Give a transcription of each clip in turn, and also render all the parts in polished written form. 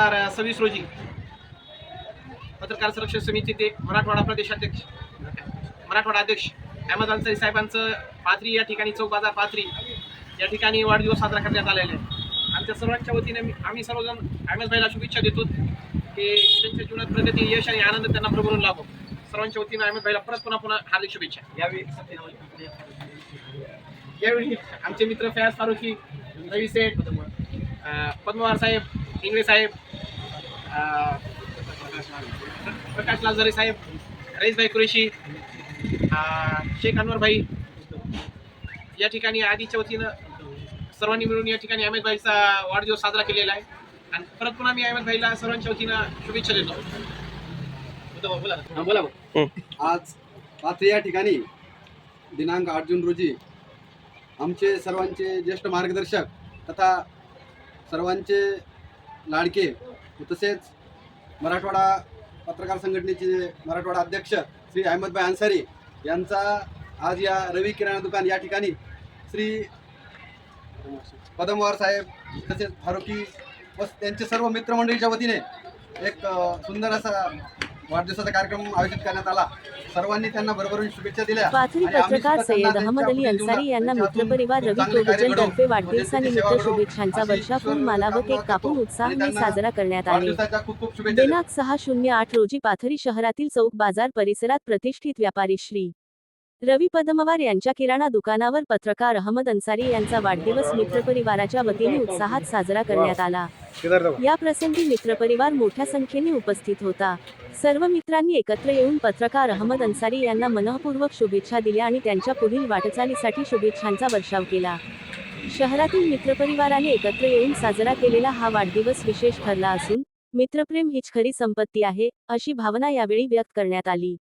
2026 रोजी पत्रकार संरक्षण समितीचे मराठवाडा प्रदेशाध्यक्ष मराठवाडा अध्यक्ष अहमद अन्सारी साहेबांचं पाथरी या ठिकाणी चौक बाजार पाथरी या ठिकाणी वाढदिवस साजरा करण्यात आलेला आहे. आमच्या सर्वांच्या वतीने आम्ही सर्वजण अहमद भाईला शुभेच्छा देतो की त्यांच्या जीवनात प्रगती, यश आणि आनंद त्यांना भरभरून लाभो. सर्वांच्या वतीने अहमद भाईला परत पुन्हा हार्दिक शुभेच्छा. यावेळी आमचे मित्र फयाज फारुकी, रवी सेठ, पद्मवार साहेब, इंगळे साहेब, प्रकाश लालझरे साहेब, रईसभाई कुरेशी, शेख अनवर भाई या ठिकाणी आधीच्या वतीनं सर्वांनी मिळून या ठिकाणी अहमद भाईचा वाढदिवस साजरा केलेला आहे. आणि परत पुन्हा मी अहमद भाईला सर्वांच्या वतीनं शुभेच्छा देतो. बोला. आज पाथरी या ठिकाणी दिनांक 8 जून रोजी आमचे सर्वांचे ज्येष्ठ मार्गदर्शक तथा सर्वांचे लाडके तसेच मराठवाडा पत्रकार संघटनेचे मराठवाडा अध्यक्ष श्री अहमदभाई अन्सारी यांचा आज या रवी किराणा दुकान या ठिकाणी श्री पदमवार साहेब तसेच फारुकी व त्यांचे सर्व मित्रमंडळीच्या वतीने एक सुंदर असा वाढदिवसाचा कार्यक्रम आयोजित करण्यात आला. सर्वांनी त्यांना भरभरून शुभेच्छा दिल्या. पाथरी पत्रकार सय्यद अहमद अली अन्सारी यांना मित्रपरिवार रवी प्रोविजन तर्फे वाढदिवसानिमित्त शुभेच्छांचा वर्षा फूल माला व केक कापून उत्साहाने साजरा करण्यात आले. दिनांक 6/08 रोजी पाथरी शहरातील चौक बाजार परिसरात प्रतिष्ठित व्यापारी श्री रवी पदमवार यांच्या किराणा दुकानावर पत्रकार अहमद अन्सारी यांचा वाढदिवस मित्रपरिवाराच्या वतीने उत्साहात साजरा करण्यात आला. या प्रसंगी मित्रपरिवार मोठ्या संख्येने उपस्थित होता. सर्व मित्रांनी एकत्र येऊन पत्रकार अहमद अन्सारी यांना मनःपूर्वक शुभेच्छा दिल्या आणि त्यांच्या पुढील वाटचालीसाठी शुभेच्छांचा वर्षाव केला. शहरातील मित्रपरिवाराने एकत्र येऊन साजरा केलेला हा वाढदिवस विशेष ठरला असून मित्रप्रेम हीच खरी संपत्ती आहे, अशी भावना यावेळी व्यक्त करण्यात आली.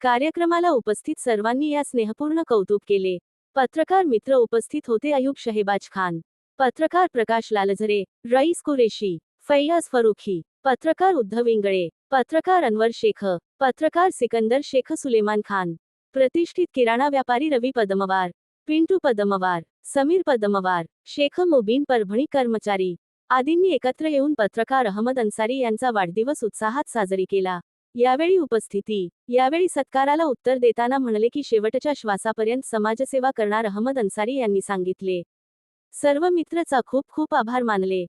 कार्यक्रमाला उपस्थित सर्वांनी या स्नेहपूर्ण कौतुक केले. पत्रकार मित्र उपस्थित होते अयूब शहेबाज खान, पत्रकार प्रकाश लालझरे, रईस कुरेशी, फैयाज फरुखी, पत्रकार उद्धव इंगळे, पत्रकार अनवर शेख, पत्रकार सिकंदर शेख सुलेमान खान, प्रतिष्ठित किराणा व्यापारी रवी पदमवार, पिंटू पदमवार, समीर पदमवार, शेख मुबीन परभणी कर्मचारी आदींनी एकत्र येऊन पत्रकार अहमद अन्सारी यांचा वाढदिवस उत्साहात साजरी केला. यावेळी सत्काराला उत्तर देताना म्हणले की शेवटच्या श्वासापर्यंत समाजसेवा करणार अहमद अन्सारी यांनी सांगितले. सर्व मित्रचा खूप खूप आभार मानले.